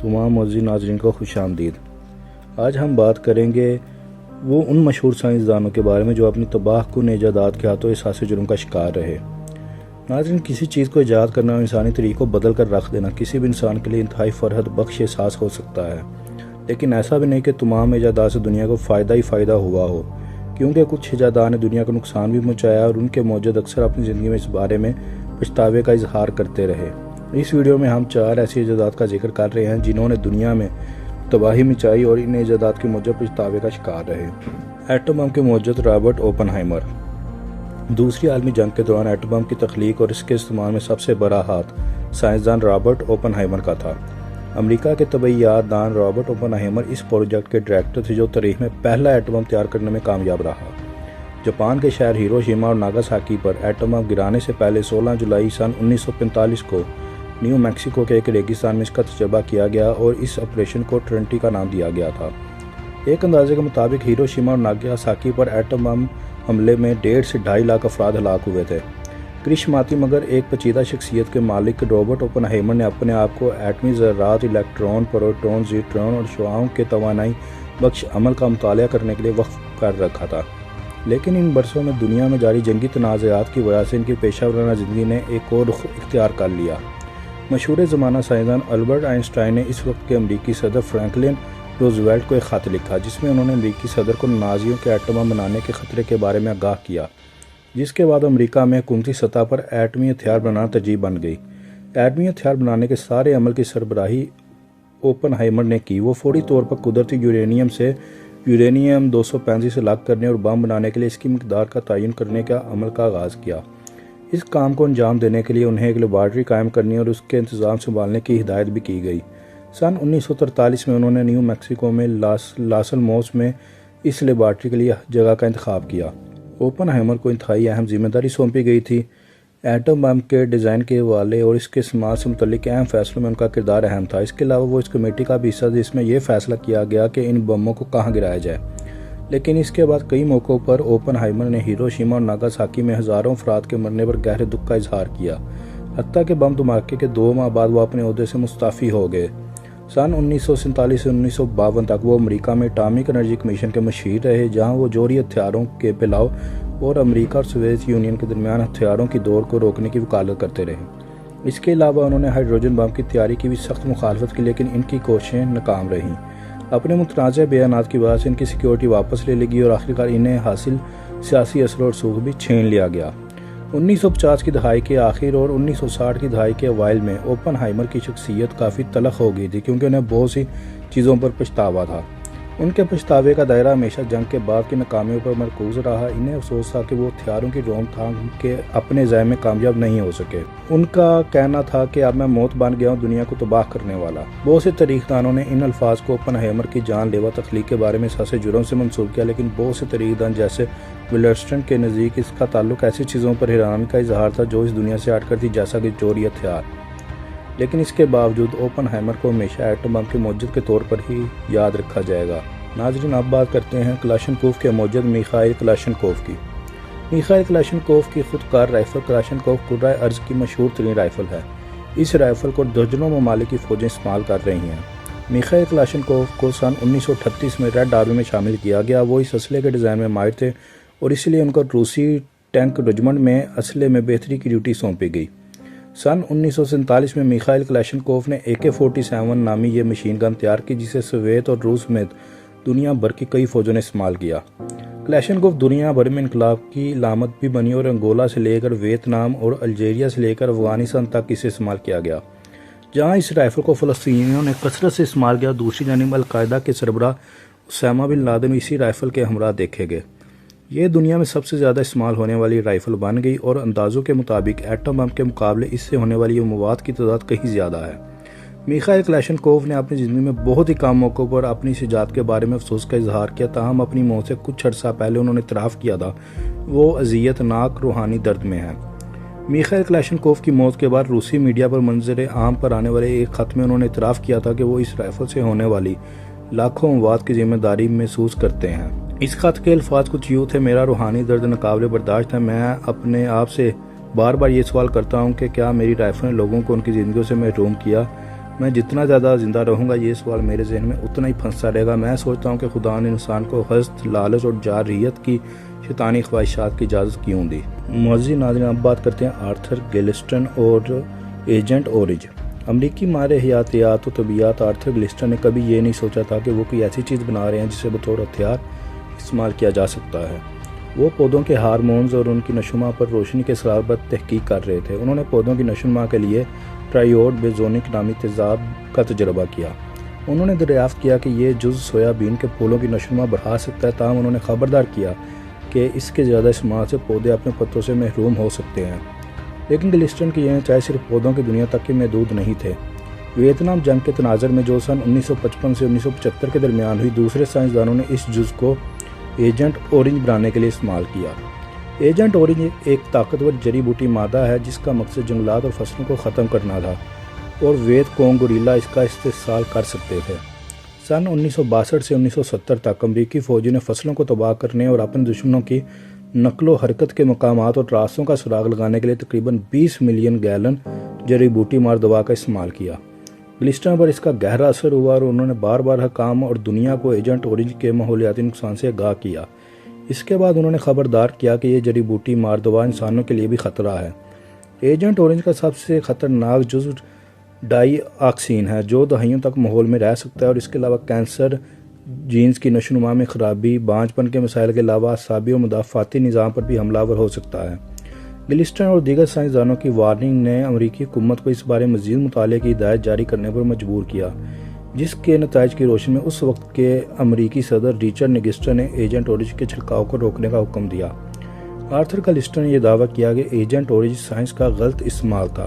तमाम मौजूद नाज़रीन को खुशामदीद। आज हम बात करेंगे वो उन मशहूर साइंसदानों के बारे में जो अपनी तबाहकुन ईजादात के हाथों एहसास जुर्म का शिकार रहे। नाज़रीन, किसी चीज़ को ईजाद करना और इंसानी तरीक़ को बदल कर रख देना किसी भी इंसान के लिए इंतहाई फ़रहत बख्श एहसास हो सकता है, लेकिन ऐसा भी नहीं कि तमाम ईजादात से दुनिया को फ़ायदा ही फ़ायदा हुआ हो, क्योंकि कुछ ईजादात ने दुनिया को नुकसान भी पहुँचाया और उनके मौजूद अक्सर अपनी ज़िंदगी में इस बारे में पछतावे का इजहार करते रहे। इस वीडियो में हम 4 ऐसी ईजादात का जिक्र कर रहे हैं जिन्होंने दुनिया में तबाही मचाई और इन ईजादात के मौजूद पछतावे का शिकार रहे। एटम बम के मौजूद रॉबर्ट ओपनहाइमर। दूसरी आलमी जंग के दौरान एटम बम की तख्लीक और इसके इस्तेमाल में सबसे बड़ा हाथ साइंसदान रॉबर्ट ओपनहाइमर का था। अमेरिका के तबैयात दान रॉबर्ट ओपनहाइमर इस प्रोजेक्ट के डायरेक्टर थे जो तारीख में पहला एटम बम तैयार करने में कामयाब रहा। जापान के शहर हिरोशिमा और नागासाकी पर एटम बम गिराने से पहले 16 जुलाई सन 1945 को न्यू मैक्सिको के एक रेगिस्तान में इसका तजर्बा किया गया और इस ऑपरेशन को ट्रिनिटी का नाम दिया गया था। एक अंदाजे के मुताबिक हिरोशिमा और नागासाकी पर एटम बम हमले में 1.5 से 2.5 लाख अफराद हलाक हुए थे। करिश्माती मगर एक पेचीदा शख्सियत के मालिक रॉबर्ट ओपनहाइमर ने अपने आप को एटमी ज़रात, इलेक्ट्रॉन, प्रोटॉन, न्यूट्रॉन और शुआओं के तवानाई बख्श अमल का मुताला करने के लिए वक्फ कर रखा था। लेकिन इन बरसों में दुनिया में जारी जंगी तनाज़ात की वजह से इनकी पेशा वराना ज़िंदगी ने एक और रुख इख्तियार कर लिया। मशहूर ज़माना साइंसदान अल्बर्ट आइंस्टाइन ने इस वक्त के अमरीकी सदर फ्रैंकलिन रूज़वेल्ट को एक ख़त लिखा जिसमें उन्होंने अमरीकी सदर को नाज़ियों के एटम बम बनाने के ख़तरे के बारे में आगाह किया, जिसके बाद अमरीका में हुकूमती सतह पर एटमी हथियार बनाना तरजीह बन गई। एटमी हथियार बनाने के सारे अमल की सरबराही ओपनहाइमर ने की। वो फौरी तौर पर कुदरती यूरेनियम से यूरेनियम 235 से अलग करने और बम बनाने के लिए इसकी मकदार का तयन करने का अमल का आगाज़ किया। इस काम को अंजाम देने के लिए उन्हें एक लेबॉर्ट्री कायम करने और उसके इंतज़ाम संभालने की हिदायत भी की गई। सन 1943 में उन्होंने न्यू मैक्सिको में लास अल्मोस में इस लेबॉर्ट्री के लिए जगह का इंतखाब किया। ओपनहाइमर को इंतहाई अहम जिम्मेदारी सौंपी गई थी। एटम बम के डिज़ाइन के हवाले और इसके इस्तेमाल से मुतल्लिक अहम फैसलों में उनका किरदार अहम था। इसके अलावा वो इस कमेटी का भी हिस्सा जिसमें यह फैसला किया गया कि इन बमों को कहाँ गिराया जाए। लेकिन इसके बाद कई मौक़ों पर ओपनहाइमर ने हिरोशिमा और नागासाकी में हज़ारों अफराद के मरने पर गहरे दुख का इजहार किया। हत्ता के बम धमाके के 2 माह बाद वो अपने ओहदे से मुस्तफ़ी हो गए। सन 1947 से 1952 तक वो अमेरिका में एटॉमिक एनर्जी कमीशन के मशीर रहे, जहाँ वो जोहरी हथियारों के फैलाव और अमेरिका और सोवियत यूनियन के दरमियान हथियारों की दौड़ को रोकने की वकालत करते रहे। इसके अलावा उन्होंने हाइड्रोजन बम की तैयारी की भी सख्त मुखालफत की, लेकिन इनकी कोशिशें नाकाम रहीं। अपने मुतनाज़ बयानात की वजह से इनकी सिक्योरिटी वापस ले ली गई और आखिरकार इन्हें हासिल सियासी असर और सूख भी छीन लिया गया। 1950 की दहाई के आखिर और 1960 की दहाई के अवाइल में ओपनहाइमर की शख्सियत काफ़ी तलख हो गई थी, क्योंकि उन्हें बहुत सी चीज़ों पर पछतावा था। उनके पछतावे का दायरा हमेशा जंग के बाद की नाकामियों पर मरकूज रहा। इन्हें अफसोस था कि वो हथियारों की रोकथाम के अपने ज़ाय में कामयाब नहीं हो सके। उनका कहना था कि अब मैं मौत बन गया हूँ, दुनिया को तबाह करने वाला। बहुत से तारीखदानों ने इन अल्फाज को ओपनहाइमर की जानलेवा तख्लीक के बारे में एहसास जुर्म से मंसूब किया, लेकिन बहुत से तारीखदान जैसे विलर्स्टन के नज़दीक इसका ताल्लुक ऐसी चीज़ों पर हैरानी का इजहार था जो इस दुनिया से हटकर थी, जैसा कि जोहरी हथियार। लेकिन इसके बावजूद ओपनहाइमर को हमेशा एटम बम के मौजूद के तौर पर ही याद रखा जाएगा। नाज़रीन, अब बात करते हैं कलाशनकोव के मौजूद मिखाइल कलाशनकोव की। मिखाइल कलाशनकोव की खुदकार राइफल कलाशनकोव कुर्रा अर्ज़ की मशहूर तरीन राइफल है। इस राइफल को दर्जनों ममालिक की फ़ौजें इस्तेमाल कर रही हैं। मिखाइल कलाशनकोव को सन 1938 में रेड आर्मी में शामिल किया गया। वो इस असले के डिज़ाइन में माहिर थे और इसलिए उनको रूसी टैंक रेजिमेंट में असले में बेहतरी की ड्यूटी सौंपी गई। सन 1947 में मिखाइल कलाशनकोव ने AK-47 नामी ये मशीन गन तैयार की, जिसे सोवियत और रूस समेत दुनिया भर की कई फौजों ने इस्तेमाल किया। कलाशनकोव दुनिया भर में इनकलाब की लामत भी बनी और अंगोला से लेकर वियतनाम और अल्जीरिया से लेकर अफगानिस्तान तक इसे इस्तेमाल किया गया। जहां इस राइफल को फ़लस्तीनियों ने कसरत से इस्तेमाल किया, दूसरी जानिब अल-कायदा के सरबराह उसामा बिन लादेन इसी राइफल के हमरा देखे गए। ये दुनिया में सबसे ज़्यादा इस्तेमाल होने वाली राइफल बन गई और अंदाज़ों के मुताबिक एटम बम के मुकाबले इससे होने वाली मवाद की तादाद कहीं ज़्यादा है। मिखाइल कलाशनकोव ने अपनी ज़िंदगी में बहुत ही कम मौक़ों पर अपनी इस इजाद के बारे में अफसोस का इजहार किया। ताहम अपनी मौत से कुछ अर्सा पहले उन्होंने इतराफ़ किया था वो अज़ियतनाक रूहानी दर्द में है। मिखाइल कलाशनकोव की मौत के बाद रूसी मीडिया पर मंजर आम पर आने वाले एक ख़त में उन्होंने इतराफ़ किया था कि वो इस राइफल से होने वाली लाखों मवाद की जिम्मेदारी महसूस करते हैं। इस ख़त के अल्फाज कुछ यूँ थे: मेरा रूहानी दर्द नाकाबिले बर्दाश्त है। मैं अपने आप से बार बार ये सवाल करता हूँ कि क्या मेरी राइफल ने लोगों को उनकी ज़िंदगियों से महरूम किया? मैं जितना ज़्यादा ज़िंदा रहूँगा ये सवाल मेरे जहन में उतना ही फंसता रहेगा। मैं सोचता हूँ कि खुदा ने इंसान को हस्त, लालच और जारहियत की शैतानी ख्वाहिशात की इजाज़त क्यों दी। मुअज़्ज़िज़ नाज़रीन, अब बात करते हैं आर्थर गैलिस्टन और एजेंट ओरिज। अमरीकी माहिर हयातियात और तबीयत आर्थर गैलिस्टन ने कभी ये नहीं सोचा था कि वो कोई ऐसी चीज़ बना रहे हैं जिसे बतौर हथियार इस्तेमाल किया जा सकता है। वो पौधों के हार्मोन्स और उनकी नशोनुमा पर रोशनी के असरार पर तहकीक कर रहे थे। उन्होंने पौधों की नशोनुमा के लिए ट्राइयोड बेजोनिक नामी तेज़ाब का तजर्बा किया। उन्होंने दरियाफ्त किया कि ये जुज़ सोयाबीन के फूलों की नशोनुमा बढ़ा सकता है, ताहम उन्होंने खबरदार किया कि इसके ज़्यादा इस्तेमाल से पौधे अपने पत्तों से महरूम हो सकते हैं। लेकिन गैलिस्टन के ये नतीजे सिर्फ पौधों की दुनिया तक के महदूद नहीं थे। वियतनाम जंग के तनाज़र में जो सन 1955 से 1975 के दरमियान हुई, दूसरे साइंसदानों ने इस जुज़ को एजेंट ओरेंज बनाने के लिए इस्तेमाल किया। एजेंट ओरेंज एक ताकतवर जड़ी बूटी मादा है जिसका मकसद जंगलात और फसलों को ख़त्म करना था और वेद कोंग गोरिल्ला इसका इस्तेमाल कर सकते थे। सन 1962 से 1970 तक अमरीकी फ़ौजियों ने फसलों को तबाह करने और अपने दुश्मनों की नकलो हरकत के मकामात और रास्तों का सुराग लगाने के लिए तकरीबन 20 मिलियन गैलन जड़ी बूटी मार दवा का इस्तेमाल किया। गैलिस्टन पर इसका गहरा असर हुआ और उन्होंने बार बार हुकाम और दुनिया को एजेंट ओरेंज के माहौलियाती नुकसान से आगाह किया। इसके बाद उन्होंने खबरदार किया कि यह जड़ी बूटी मार दवा इंसानों के लिए भी ख़तरा है। एजेंट ओरेंज का सबसे ख़तरनाक जुज़ डाईऑक्सीन है जो दहाइयों तक माहौल में रह सकता है और इसके अलावा कैंसर, जीन्स की नशोनुमा में ख़राबी, बांझपन के मसाइल के अलावा असाबी और मुदाफ़ाती निज़ाम पर भी हमलावर हो सकता है। गैलिस्टन और दीगर साइंसदानों की वार्निंग ने अमरीकी हुकूमत को इस बारे मज़ीद मुताले की हिदायत जारी करने पर मजबूर किया, जिसके नताइज की रोशनी में उस वक्त के अमरीकी सदर रिचर्ड निक्सन ने एजेंट ओरेंज के छिड़काव को रोकने का हुक्म दिया। आर्थर गैलिस्टन ने यह दावा किया कि एजेंट ओरेंज साइंस का गलत इस्तेमाल था।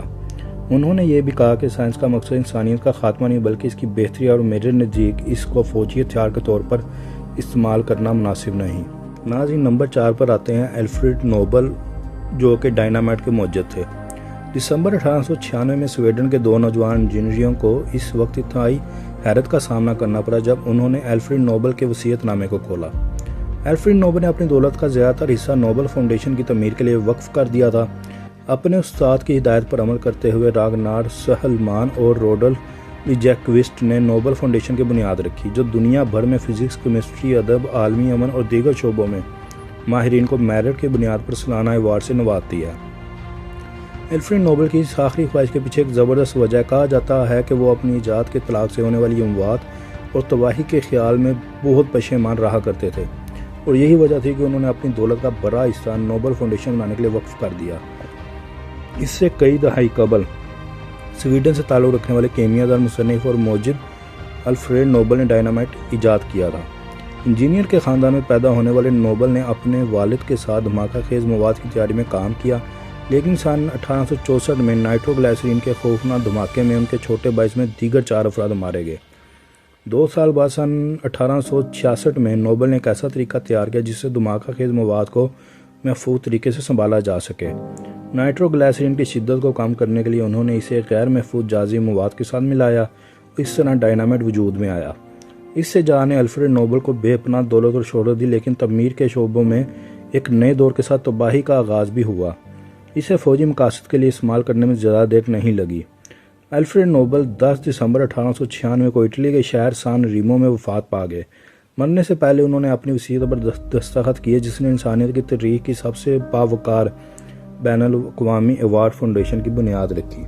उन्होंने ये भी कहा कि साइंस का मकसद इंसानियत का खात्मा नहीं बल्कि इसकी बेहतरी, और मेरे नज़दीक इसको फौजी हथियार के तौर पर इस्तेमाल करना मुनासिब नहीं। नाज़रीन, नंबर 4 पर आते हैं अल्फ्रेड नोबल, जो कि डायनामाइट के मौजद थे। दिसंबर 1896 में स्वीडन के 2 नौजवान इंजीनियरों को इस वक्त इतनी हैरत का सामना करना पड़ा जब उन्होंने अल्फ्रेड नोबल के वसीयतनामे को खोला। अल्फ्रेड नोबल ने अपनी दौलत का ज़्यादातर हिस्सा नोबल फाउंडेशन की तमीर के लिए वक्फ कर दिया था। अपने उस्ताद की हिदायत पर अमल करते हुए रागनार सहलमान और रोडल्फ इजैक्विस्ट ने नोबल फाउंडेशन की बुनियाद रखी, जो दुनिया भर में फिजिक्स, केमिस्ट्री, अदब, आलमी अमन और दीगर शोबों में माहिरीन को मेरिट की बुनियाद पर सालाना अवार्ड से नवाजती है। अल्फ्रेड नोबल की इस आखिरी ख्वाहिश के पीछे एक ज़बरदस्त वजह कहा जाता है कि वो अपनी ईजाद के तलाक से होने वाली अमवात और तबाही के ख्याल में बहुत पशेमान रहा करते थे, और यही वजह थी कि उन्होंने अपनी दौलत का बड़ा हिस्सा नोबल फाउंडेशन बनाने के लिए वक्फ कर दिया। इससे कई दहाई कबल स्वीडन से ताल्लुक़ रखने वाले केमियादार, मुसन्निफ और मौजिद अल्फ्रेड नोबल ने डायनामाइट ईजाद किया था। इंजीनियर के ख़ानदान में पैदा होने वाले नोबल ने अपने वालिद के साथ धमाका खेज़ मवाद की तैयारी में काम किया, लेकिन सन 1864 में नाइट्रोग्लिसरीन के खौफनाक धमाके में उनके छोटे भाई में दीगर 4 अफराद मारे गए। 2 साल बाद सन 1866 में नोबल ने एक ऐसा तरीका तैयार किया जिससे धमाका खेज़ मवाद को महफूज तरीके से संभाला जा सके। नाइट्रोग्लिसरीन की शिद्दत को कम करने के लिए उन्होंने इसे गैर महफूज जाजी मवाद के साथ मिलाया। इस तरह डायनामाइट वजूद में आया। इससे जहाँ ने अल्फ्रेड नोबल को बेपनाह दौलत और शोहरत दी, लेकिन तमीर के शोबों में एक नए दौर के साथ तबाही का आगाज़ भी हुआ। इसे फौजी मकासद के लिए इस्तेमाल करने में ज़्यादा देर नहीं लगी। अल्फ्रेड नोबल 10 दिसंबर 1896 को इटली के शहर सान रीमो में वफात पा गए। मरने से पहले उन्होंने अपनी वसीयत पर दस्तखत किए, जिसने इंसानियत की तारीख की सबसे बावकार बैनुल अक़वामी अवार्ड फाउंडेशन की बुनियाद रखी।